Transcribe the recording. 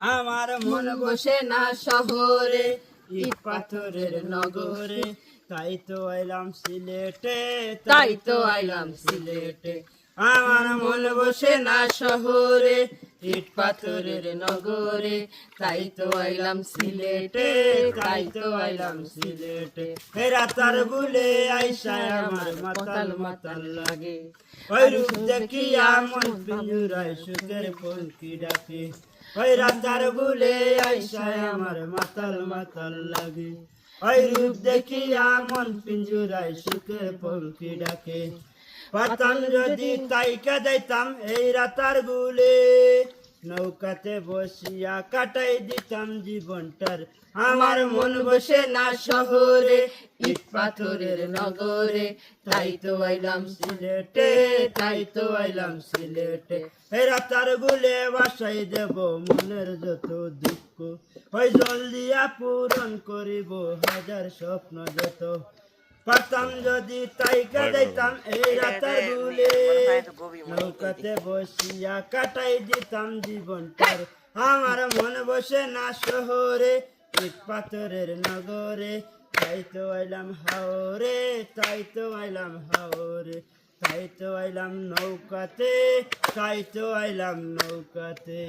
আমার মন বসে না শহরে, ইট পাথরের নগরে, তাই তো আইলাম সিলেটে, তাই তো আইলাম সিলেটে। আমার মন বসে না শহরে, ইট পাথরের নগরে, তাই তো আইলাম সিলেটে, তাই তো আইলাম সিলেটে। রাতার বুলে আইসায় আমার মাতাল মাতাল লাগে, ওই রূপ দেখিয়া মন পিঞ্জুরায় সুখের পঙ্কি ডাকে। ওই রাতার বুলে আইসায় আমার মাতাল মাতাল লাগে, ওই রূপ দেখিয়া মন পিঞ্জুরায় সুখের পঙ্কি ডাকে। পাতাম যদি তাইকা যাইতাম এই রাতার বুলে, নৌকাতে বসিয়া কাটাই দিতাম জীবনটার। আমার মন বসে না শহরে, ইট পাথরের নগরে, তাই তো আইলাম সিলেটে, তাই তো আইলাম সিলেটে। এই রাতার গুলে বাসাই দেব মনের যত দুঃখ, ওই জল দিয়া পূরণ করিব হাজার স্বপ্ন যত। পারতাম যদি তাইকা যাইতাম এই রাতার গুলে, নৌকাতে বসিয়া কাটাই দিতাম জীবনটার। আমার মন বসে না শহরে, ইট পাথরের নগরে, তাই তো আইলাম হাওরে, তাই তো আইলাম হাওরে, তাই তো আইলাম নৌকাতে, তাই তো আইলাম নৌকাতে।